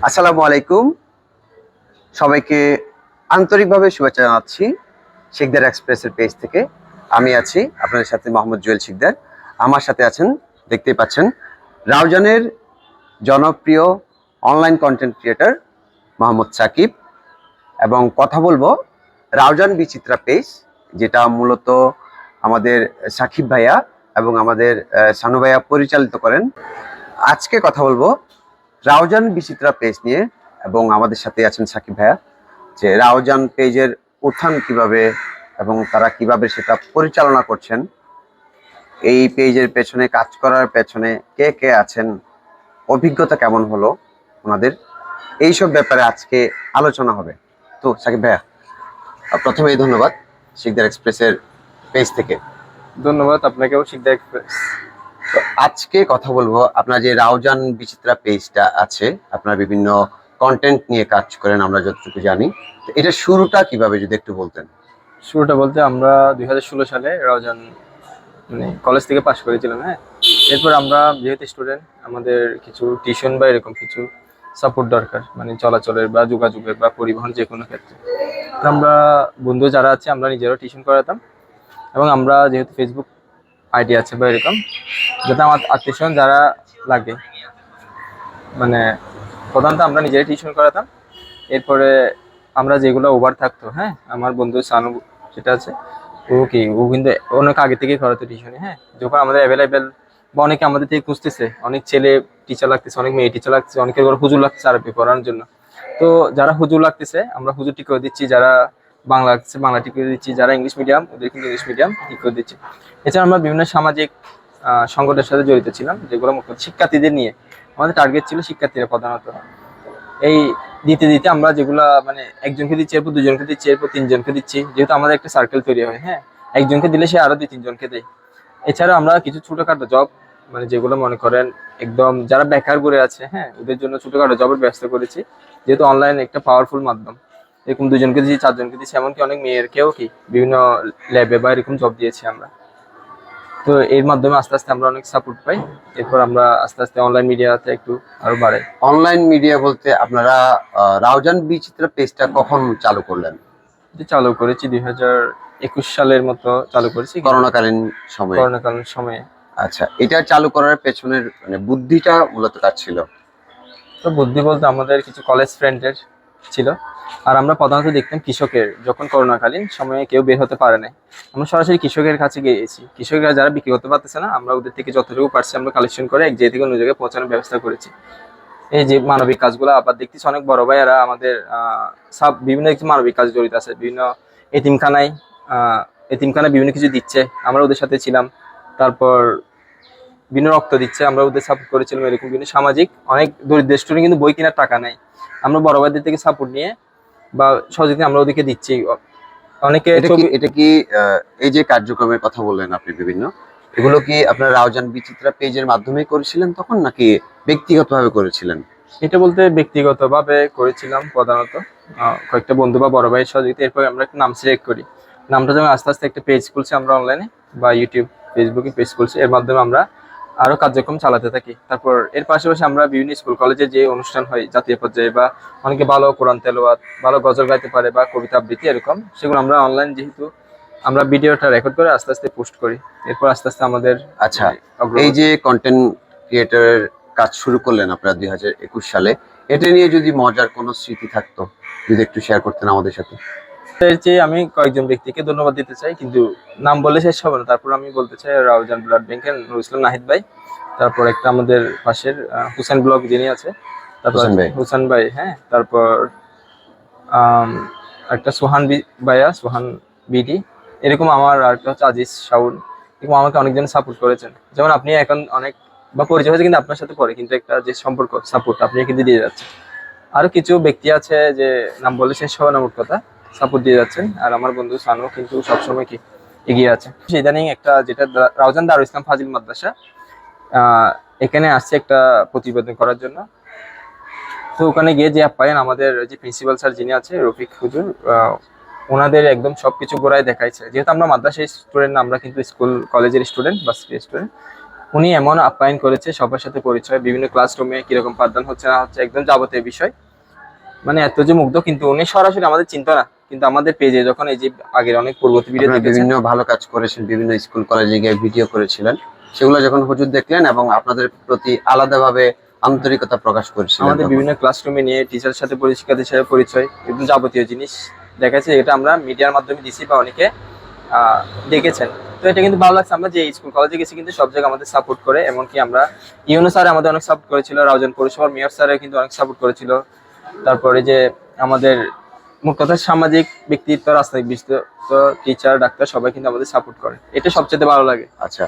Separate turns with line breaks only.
আসসালামু আলাইকুম। সবাইকে আন্তরিকভাবে শুভেচ্ছা জানাচ্ছি শিকদার এক্সপ্রেসের পেজ থেকে। আমি আছি আপনাদের সাথে মোহাম্মদ জুয়েল শিকদার। আমার সাথে আছেন, দেখতেই পাচ্ছেন, রাউজানের জনপ্রিয় online content creator Mohammad Sakib. এবং কথা বলবো রাউজান বিচিত্রা পেজ, যেটা মূলত আমাদের সাকিব ভাইয়া এবং আমাদের সানু ভাইয়া পরিচালিত করেন। আজকে কথা বলবো রাউজান বিচিত্রা পেজ নিয়ে, এবং আমাদের সাথে আছেন সাকিব ভাইয়া। যে রাউজান পেজের উত্থান কিভাবে এবং তারা কিভাবে সেটা পরিচালনা করছেন, এই পেজের পেছনে কাজ করার পেছনে কে কে আছেন, অভিজ্ঞতা কেমন হলো ওনাদের, এইসব ব্যাপারে আজকে আলোচনা হবে। তো সাকিব ভাইয়া, প্রথমেই ধন্যবাদ শিকদার এক্সপ্রেসের পেজ থেকে।
ধন্যবাদ আপনাকেও, শিকদার এক্সপ্রেস।
তো আজকে কথা বলবো আপনার যে রাউজান বিচিত্রা পেজটা আছে, আপনার বিভিন্ন কন্টেন্ট নিয়ে কাজ করেন আমরা যতটুকু জানি। তো এটা শুরুটা কিভাবে যদি একটু বলতেন।
শুরুটা বলতে আমরা 2016 সালে রাউজান কলেজ থেকে পাশ করেছিলাম। হ্যাঁ, এরপর আমরা যেহেতু স্টুডেন্ট, আমাদের কিছু টিউশন বা এরকম কিছু সাপোর্ট দরকার, চলাচলের বা যোগাযোগের বা পরিবহন যে কোনো ক্ষেত্রে। তো আমরা বন্ধু যারা আছে আমরা নিজেরাও টিউশন করাতাম, এবং আমরা যেহেতু ফেসবুক আইডি আছে বা এরকম, যাতে আমার আত্মীয় যারা লাগে, প্রধানত আমরা নিজেরাই টিউশন করাতাম। এরপরে আমরা যেগুলো ওভার থাকতো, হ্যাঁ, আমার বন্ধু সানু যেটা আছে, ও কিন্তু অনেক আগে থেকেই করাতো টিউশনে। হ্যাঁ, যখন আমাদের অ্যাভেলেবেল বা অনেকে আমাদের থেকে খুঁজতেছে, অনেক ছেলে টিচার লাগতেছে, অনেক মেয়ে টিচার লাগতেছে, অনেকের ঘরে হুজুর লাগতেছে আরবি পড়ানোর জন্য। তো যারা হুজুর লাগতেছে আমরা হুজুর ঠিক করে দিচ্ছি, যারা বাংলা লাগতেছে বাংলা ঠিক করে দিচ্ছি, যারা ইংলিশ মিডিয়াম ওদের কিন্তু ইংলিশ মিডিয়াম ঠিক করে দিচ্ছি। এছাড়া আমরা বিভিন্ন সামাজিক সংগঠনের সাথে জড়িত ছিলাম, যেগুলো মুখ্যত শিক্ষার্থীদের নিয়ে। আমাদের টার্গেট ছিল শিক্ষার্থীরা প্রধানত। এই দিতে দিতে আমরা যেগুলা একজনকে দিচ্ছি, এরপর দুজনকে দিচ্ছি, এরপর তিনজনকে দিচ্ছি, যেহেতু আমাদের একটা সার্কেল তৈরি হয়। হ্যাঁ, একজনকে দিলে সে আরো 2-3 জনকে দেয়। এছাড়া আমরা কিছু ছোটখাটো জব, যেগুলো মনে করেন একদম যারা বেকার করে আছে, হ্যাঁ, ওদের জন্য ছোটখাটো জবের ব্যবস্থা করেছি, যেহেতু অনলাইন একটা পাওয়ারফুল মাধ্যম। এরকম 2জনকে দিচ্ছি, 4জনকে দিচ্ছি, এমনকি অনেক মেয়েরকেও বিভিন্ন ল্যাবে বা এরকম জব দিয়েছি আমরা। তো এর মাধ্যমে আস্তে আস্তে আমরা অনেক সাপোর্ট পাই। এরপর আমরা আস্তে আস্তে অনলাইন মিডিয়াতে একটু আরো বাড়াই।
অনলাইন মিডিয়া বলতে আপনারা রাউজান বিচিত্রা পেজটা কখন চালু করলেন?
চালু করেছি 2021 সালের মতো চালু করেছি, করোনাকালীন সময়ে।
আচ্ছা, এটা চালু করার পেছনের বুদ্ধিটা মূলত কাজ ছিল?
তো বুদ্ধি বলতে আমাদের কিছু কলেজ ফ্রেন্ডের ছিল, আর আমরা প্রধানত দেখতাম কৃষকের, যখন করোনাকালীন সময়ে কেউ বের হতে পারে না, আমরা সরাসরি কৃষকের কাছে গিয়েছি। কৃষকরা যারা বিক্রি করতে পারতেছে না, আমরা ওদের থেকে যতটুকু পারছি আমরা কালেকশন করে এক জায়গা থেকে অন্য জায়গায় পৌঁছানোর ব্যবস্থা করেছি। এই যে মানবিক কাজগুলো, আবার দেখতেছি অনেক বড় ভাইয়ারা আমাদের বিভিন্ন মানবিক কাজ জড়িত আছে, বিভিন্ন এতিমখানায় এতিমখানায় বিভিন্ন কিছু দিচ্ছে, আমরা ওদের সাথে ছিলাম। তারপর বিভিন্ন রক্ত দিচ্ছে, আমরা ওদের সাপোর্ট করেছিলাম। এরকম বিভিন্ন সামাজিক অনেক দরিদ্র স্টুডেন্ট কিন্তু বই কেনার টাকা নেই, আমরা বড় ভাইদের থেকে সাপোর্ট নিয়ে বা সহযোগিতা আমরা ওদেরকে দিচ্ছি। অনেকে
এটা কি এই যে কার্যক্রমের কথা বললেন আপনি বিভিন্ন, এগুলো কি আপনার রাউজান বিচিত্রা পেজের মাধ্যমে করেছিলেন তখন, নাকি ব্যক্তিগতভাবে করেছিলেন?
এটা বলতে ব্যক্তিগতভাবে করেছিলাম প্রধানত, কয়েকটা বন্ধু বা বড় ভাইয়ের সহযোগিতা। এরপর আমরা একটা নাম সিলেক্ট করি, নামটা যেমন আস্তে আস্তে একটা পেজ খুলছি আমরা অনলাইনে বা ইউটিউব ফেসবুকে পেজ খুলছি, এর মাধ্যমে আমরা আরো কার্যক্রম চালাতে থাকি। তারপর এর পাশাপাশি আমরা বিভিন্ন স্কুল কলেজে যে অনুষ্ঠান হয় জাতীয় পর্যায়ে, বা অনেকে ভালো কোরআন তেলাওয়াত, ভালো গজল গাইতে পারে বা কবিতা আবৃত্তি এরকম, সেগুলো আমরা অনলাইন যেহেতু আমরা ভিডিওটা রেকর্ড করে আস্তে আস্তে পোস্ট করি। এরপর আস্তে আস্তে আমাদের
আচ্ছা, এই যে কন্টেন্ট ক্রিয়েটরের কাজ শুরু করলেন আপনারা 2021 সালে, এটা নিয়ে যদি মজার কোনো স্মৃতি থাকতো যদি একটু শেয়ার করতেন আমাদের সাথে।
এর চেয়ে আমি কয়েকজন ব্যক্তিকে ধন্যবাদ দিতে চাই, কিন্তু নাম বলে শেষ হবে না। তারপর আমি বলতে চাই রাউজান ব্লাড ব্যাংকের নুরুল ইসলাম নাহিদ ভাই, তারপর একটা আমাদের পাশের হুসেন ব্লগ যিনি আছে, তারপর হুসেন ভাই, হ্যাঁ, তারপর একটা সোহান ভাইয়া, সোহান বিডি, এরকম আমার আরেকটা হচ্ছে আজিজ শাউন। এরকম আমাকে অনেকজন সাপোর্ট করেছেন। যেমন আপনি এখন অনেক বা পরিচয় হয়েছে কিন্তু আপনার সাথে পরে, কিন্তু একটা যে সম্পর্ক সাপোর্ট আপনি কিন্তু দিয়ে যাচ্ছেন। আরো কিছু ব্যক্তি আছে যে নাম বলে শেষ হবে না, মোট কথা, সাপোর্ট দিয়ে যাচ্ছেন। আর আমার বন্ধু সানু কিন্তু সবসময় এগিয়ে আছে। ইদানিং একটা যেটা রাউজান দারুল ইসলাম ফাজিল মাদ্রাসা, এখানে আসছে একটা প্রতিবেদন করার জন্য। তো ওখানে গিয়ে যে পাইন আমাদের যে প্রিন্সিপাল স্যার যিনি আছে রফিক হুজুর, ওনাদের একদম সবকিছু গোড়ায় দেখাইছে। যেহেতু আমরা মাদ্রাসার স্টুডেন্ট না, আমরা কিন্তু স্কুল কলেজের স্টুডেন্ট বা স্টুডেন্ট। উনি এমন আপ্যায়ন করেছে, সবার সাথে পরিচয়, বিভিন্ন ক্লাসরুমে কিরকম পাঠদান হচ্ছে না হচ্ছে, একদম যাবতীয় বিষয়, মানে এত যে মুগ্ধ। কিন্তু উনি সরাসরি আমাদের চিন্তা না, কিন্তু আমাদের পেজে যখন এই যে আগের অনেক পূর্ববর্তী ভিডিও
আপনারা
দেখেছেন,
বিভিন্ন ভালো কাজ করেছেন, বিভিন্ন স্কুল কলেজে গিয়ে ভিডিও করেছিলেন, সেগুলো যখন হুজুর দেখলেন এবং আপনাদের প্রতি আলাদাভাবে আন্তরিকতা প্রকাশ করেছিলেন,
আমাদের
তখন
বিভিন্ন ক্লাসরুমে নিয়ে টিচারের সাথে শিক্ষার্থীর সাথে পরিচয় এবং যাবতীয় জিনিস দেখাচ্ছে। এটা আমরা মিডিয়ার মাধ্যমে দিছি বা অনেকে দেখেছেন। তো এটা কিন্তু ভালো লাগছে, আমরা যে স্কুল কলেজে গেছি কিন্তু সব জায়গায় আমাদের সাপোর্ট করে। এমনকি আমরা ইউনূস স্যার আমাদের অনেক সাপোর্ট করেছিল, রাউজান পৌরসভার মেয়র স্যার কিন্তু অনেক সাপোর্ট করেছিল। তারপরে যে আমাদের মোট কথা সামাজিক ব্যক্তিত্ব, রাজনৈতিক ব্যক্তিত্ব, টিচার, ডাক্তার সবাই কিন্তু আমাদের সাপোর্ট করে। এটা সবচেয়ে ভালো লাগে।
আচ্ছা।